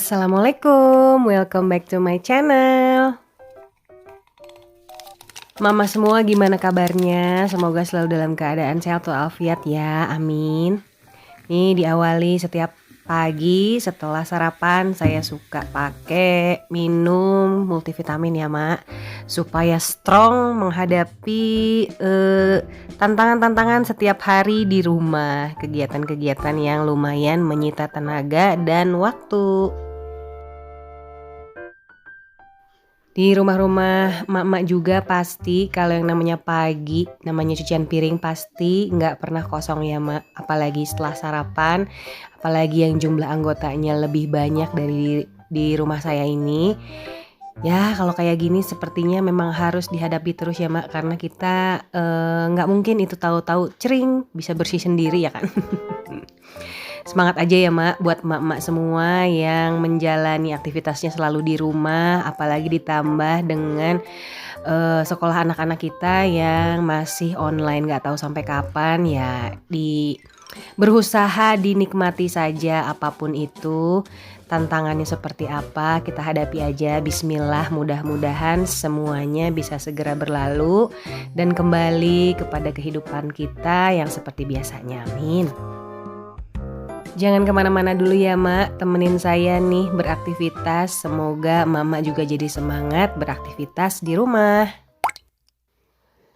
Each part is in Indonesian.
Assalamualaikum, welcome back to my channel. Mama semua gimana kabarnya? Semoga selalu dalam keadaan sehat walafiat ya, amin. Nih diawali setiap pagi setelah sarapan saya suka pakai minum multivitamin ya Mak, supaya strong menghadapi tantangan-tantangan setiap hari di rumah, kegiatan-kegiatan yang lumayan menyita tenaga dan waktu. Di rumah-rumah mak-mak juga pasti kalau yang namanya pagi, namanya cucian piring pasti nggak pernah kosong ya Mak. Apalagi setelah sarapan, apalagi yang jumlah anggotanya lebih banyak dari di rumah saya ini. Ya kalau kayak gini sepertinya memang harus dihadapi terus ya Mak. Karena kita nggak mungkin itu tahu-tahu cering bisa bersih sendiri ya kan. Semangat aja ya Mak buat emak-emak semua yang menjalani aktivitasnya selalu di rumah, apalagi ditambah dengan sekolah anak-anak kita yang masih online gak tahu sampai kapan ya. Berusaha dinikmati saja apapun itu, tantangannya seperti apa kita hadapi aja. Bismillah, mudah-mudahan semuanya bisa segera berlalu dan kembali kepada kehidupan kita yang seperti biasanya, amin. Jangan kemana-mana dulu ya Mak, temenin saya nih beraktivitas. Semoga Mama juga jadi semangat beraktivitas di rumah.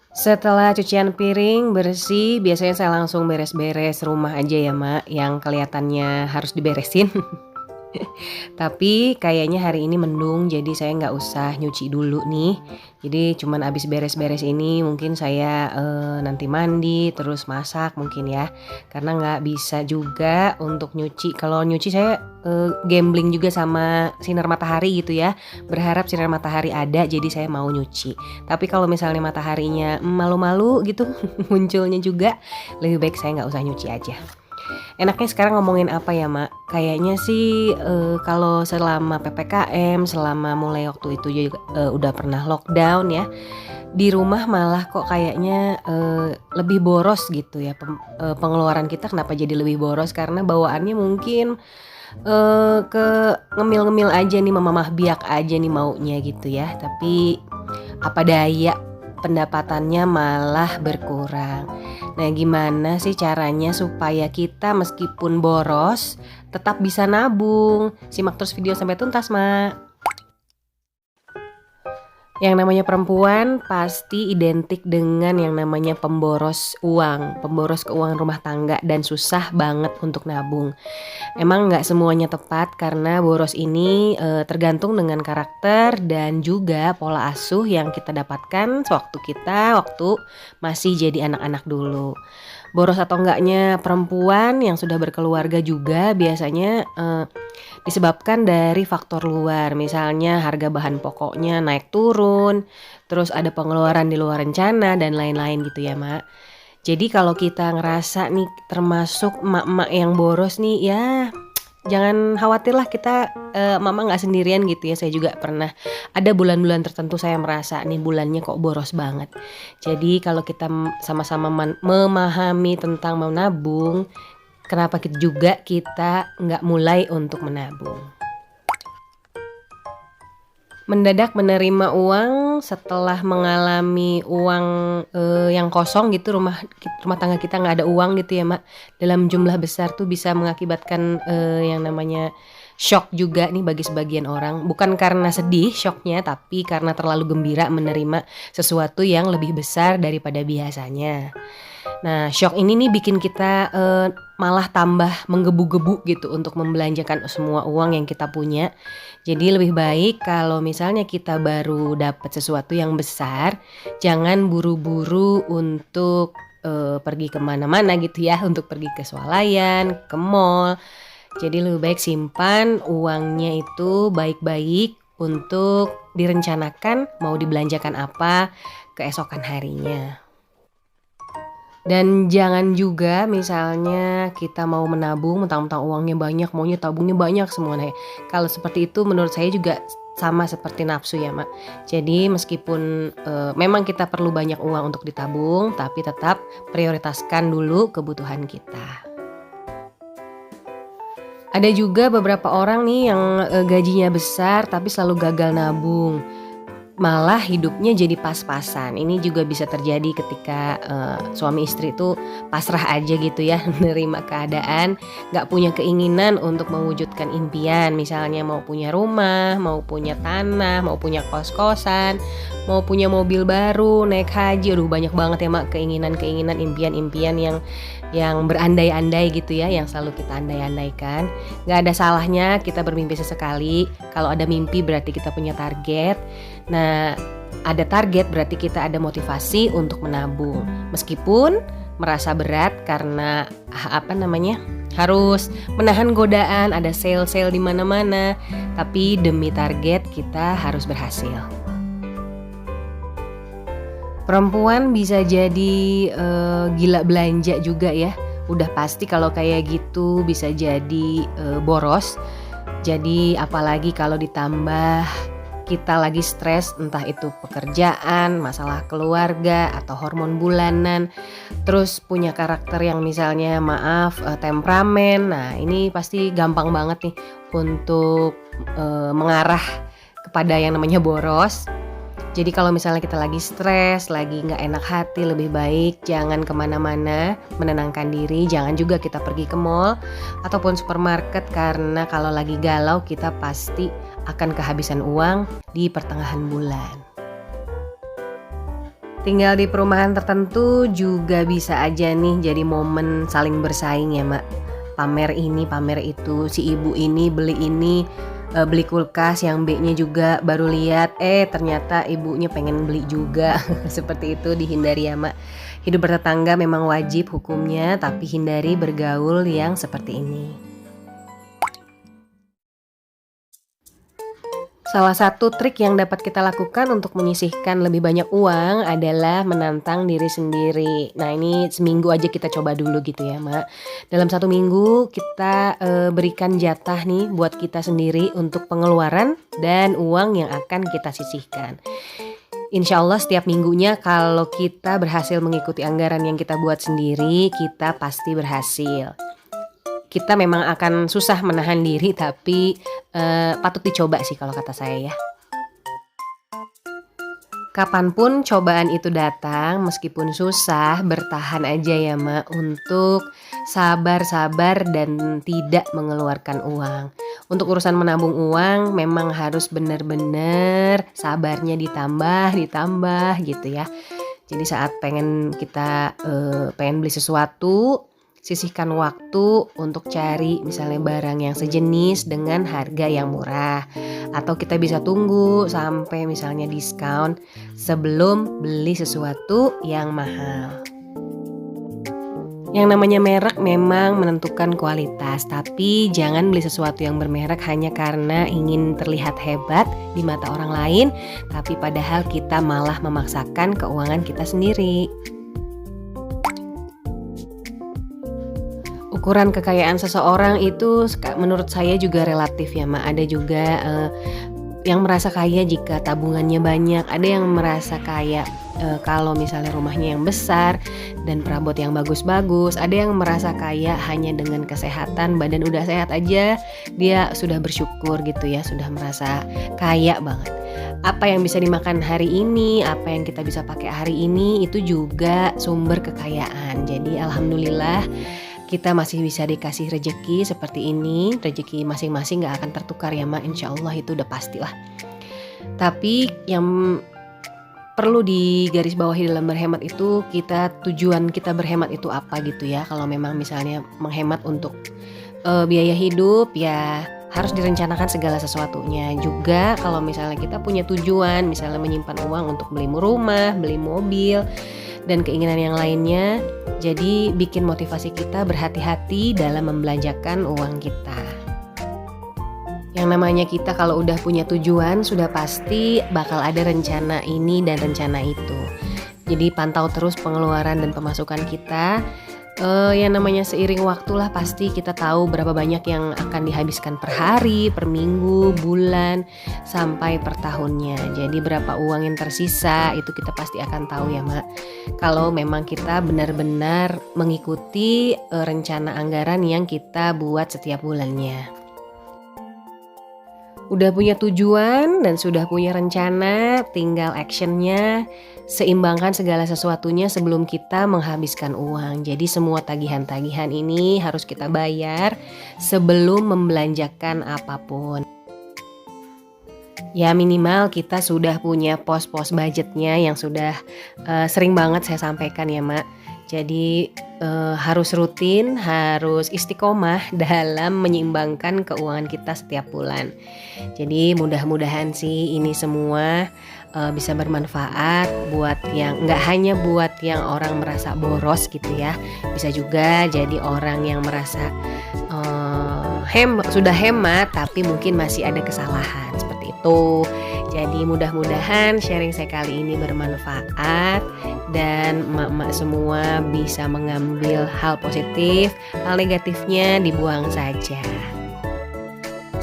Setelah cucian piring bersih, biasanya saya langsung beres-beres rumah aja ya Mak, yang kelihatannya harus diberesin. Tapi kayaknya hari ini mendung, jadi saya nggak usah nyuci dulu nih. Jadi cuman abis beres-beres ini mungkin saya nanti mandi terus masak mungkin ya. Karena nggak bisa juga untuk nyuci. Kalau nyuci saya gambling juga sama sinar matahari gitu ya. Berharap sinar matahari ada, jadi saya mau nyuci. Tapi kalau misalnya mataharinya malu-malu gitu munculnya juga, lebih baik saya nggak usah nyuci aja. Enaknya sekarang ngomongin apa ya Mak? Kayaknya sih kalau selama PPKM, selama mulai waktu itu juga udah pernah lockdown ya, di rumah malah kok kayaknya lebih boros gitu ya. Pengeluaran kita kenapa jadi lebih boros? Karena bawaannya mungkin ke ngemil-ngemil aja nih, mamah biak aja nih maunya gitu ya. Tapi apa daya, pendapatannya malah berkurang. Nah gimana sih caranya supaya kita meskipun boros tetap bisa nabung? Simak terus video sampai tuntas Mak. Yang namanya perempuan pasti identik dengan yang namanya pemboros uang, pemboros keuangan rumah tangga dan susah banget untuk nabung. Emang nggak semuanya tepat karena boros ini tergantung dengan karakter dan juga pola asuh yang kita dapatkan waktu masih jadi anak-anak dulu. Boros atau enggaknya perempuan yang sudah berkeluarga juga biasanya disebabkan dari faktor luar. Misalnya harga bahan pokoknya naik turun, terus ada pengeluaran di luar rencana dan lain-lain gitu ya Mak. Jadi kalau kita ngerasa nih termasuk emak-emak yang boros nih ya, jangan khawatir lah, kita mama gak sendirian gitu ya. Saya juga pernah ada bulan-bulan tertentu saya merasa nih bulannya kok boros banget. Jadi kalau kita sama-sama memahami tentang menabung, kenapa kita gak mulai untuk menabung. Mendadak menerima uang setelah mengalami uang yang kosong gitu, rumah tangga kita nggak ada uang gitu ya Mak, dalam jumlah besar tuh bisa mengakibatkan yang namanya shock juga nih bagi sebagian orang. Bukan karena sedih shocknya, tapi karena terlalu gembira menerima sesuatu yang lebih besar daripada biasanya. Nah shock ini nih bikin kita malah tambah menggebu-gebu gitu untuk membelanjakan semua uang yang kita punya. Jadi lebih baik kalau misalnya kita baru dapat sesuatu yang besar, jangan buru-buru untuk pergi kemana-mana gitu ya, untuk pergi ke swalayan, ke mall. Jadi lebih baik simpan uangnya itu baik-baik untuk direncanakan mau dibelanjakan apa keesokan harinya. Dan jangan juga misalnya kita mau menabung mentang-mentang uangnya banyak, maunya tabungnya banyak semua. Nah, kalau seperti itu menurut saya juga sama seperti nafsu ya Mak. Jadi meskipun memang kita perlu banyak uang untuk ditabung, tapi tetap prioritaskan dulu kebutuhan kita. Ada juga beberapa orang nih yang, gajinya besar tapi selalu gagal nabung. Malah hidupnya jadi pas-pasan. Ini juga bisa terjadi ketika, suami istri itu pasrah aja gitu ya, nerima keadaan, nggak punya keinginan untuk mewujudkan impian. Misalnya mau punya rumah, mau punya tanah, mau punya kos-kosan, mau punya mobil baru, naik haji, aduh banyak banget ya Mak keinginan-keinginan, impian-impian yang berandai-andai gitu ya, yang selalu kita andai-andaikan. Nggak ada salahnya kita bermimpi sesekali, kalau ada mimpi berarti kita punya target. Nah, ada target berarti kita ada motivasi untuk menabung. Meskipun merasa berat karena harus menahan godaan, ada sale-sale di mana-mana, tapi demi target kita harus berhasil. Perempuan bisa jadi gila belanja juga ya. Udah pasti kalau kayak gitu bisa jadi boros. Jadi apalagi kalau ditambah kita lagi stres, entah itu pekerjaan, masalah keluarga, atau hormon bulanan, terus punya karakter yang misalnya temperamen. Nah ini pasti gampang banget nih untuk mengarah kepada yang namanya boros. Jadi kalau misalnya kita lagi stres, lagi nggak enak hati, lebih baik jangan kemana-mana, menenangkan diri. Jangan juga kita pergi ke mall ataupun supermarket, karena kalau lagi galau kita pasti akan kehabisan uang di pertengahan bulan. Tinggal di perumahan tertentu juga bisa aja nih jadi momen saling bersaing ya Mak. Pamer ini, pamer itu, si ibu ini beli kulkas yang B-nya juga baru lihat, ternyata ibunya pengen beli juga. Seperti itu dihindari ya Mak. Hidup bertetangga memang wajib hukumnya, tapi hindari bergaul yang seperti ini. Salah satu trik yang dapat kita lakukan untuk menyisihkan lebih banyak uang adalah menantang diri sendiri. Nah ini seminggu aja kita coba dulu gitu ya Mak. Dalam 1 minggu kita berikan jatah nih buat kita sendiri untuk pengeluaran dan uang yang akan kita sisihkan. Insya Allah setiap minggunya kalau kita berhasil mengikuti anggaran yang kita buat sendiri, kita pasti berhasil. Kita memang akan susah menahan diri, tapi patut dicoba sih kalau kata saya ya. Kapanpun cobaan itu datang, meskipun susah, bertahan aja ya Mak, untuk sabar-sabar dan tidak mengeluarkan uang. Untuk urusan menabung uang memang harus benar-benar sabarnya ditambah gitu ya. Jadi saat pengen beli sesuatu, sisihkan waktu untuk cari misalnya barang yang sejenis dengan harga yang murah. Atau kita bisa tunggu sampai misalnya diskon sebelum beli sesuatu yang mahal. Yang namanya merek memang menentukan kualitas, tapi jangan beli sesuatu yang bermerek hanya karena ingin terlihat hebat di mata orang lain, tapi padahal kita malah memaksakan keuangan kita sendiri. Ukuran kekayaan seseorang itu menurut saya juga relatif ya Mak. Ada juga yang merasa kaya jika tabungannya banyak. Ada yang merasa kaya kalau misalnya rumahnya yang besar dan perabot yang bagus-bagus. Ada yang merasa kaya hanya dengan kesehatan, badan udah sehat aja dia sudah bersyukur gitu ya, sudah merasa kaya banget. Apa yang bisa dimakan hari ini, apa yang kita bisa pakai hari ini, itu juga sumber kekayaan. Jadi alhamdulillah kita masih bisa dikasih rejeki seperti ini. Rejeki masing-masing gak akan tertukar ya Mak, insya Allah itu udah pastilah. Tapi yang perlu digarisbawahi dalam berhemat itu, tujuan kita berhemat itu apa gitu ya. Kalau memang misalnya menghemat untuk biaya hidup, ya harus direncanakan segala sesuatunya. Juga kalau misalnya kita punya tujuan, misalnya menyimpan uang untuk beli rumah, beli mobil, dan keinginan yang lainnya, jadi bikin motivasi kita berhati-hati dalam membelanjakan uang kita. Yang namanya kita kalau udah punya tujuan, sudah pasti bakal ada rencana ini dan rencana itu. Jadi pantau terus pengeluaran dan pemasukan kita. Yang namanya seiring waktulah pasti kita tahu berapa banyak yang akan dihabiskan per hari, per minggu, bulan, sampai per tahunnya. Jadi berapa uang yang tersisa itu kita pasti akan tahu ya Mak. Kalau memang kita benar-benar mengikuti rencana anggaran yang kita buat setiap bulannya. Udah punya tujuan dan sudah punya rencana, tinggal actionnya, seimbangkan segala sesuatunya sebelum kita menghabiskan uang. Jadi semua tagihan-tagihan ini harus kita bayar sebelum membelanjakan apapun. Ya minimal kita sudah punya pos-pos budgetnya yang sudah sering banget saya sampaikan ya Mak. Jadi harus rutin, harus istiqomah dalam menyeimbangkan keuangan kita setiap bulan. Jadi mudah-mudahan sih ini semua bisa bermanfaat buat yang nggak hanya buat yang orang merasa boros gitu ya, bisa juga jadi orang yang merasa sudah hemat tapi mungkin masih ada kesalahan seperti itu. Jadi mudah-mudahan sharing saya kali ini bermanfaat dan emak-emak semua bisa mengambil hal positif, hal negatifnya dibuang saja.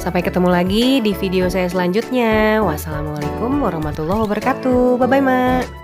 Sampai ketemu lagi di video saya selanjutnya. Wassalamualaikum warahmatullahi wabarakatuh. Bye-bye, Mak.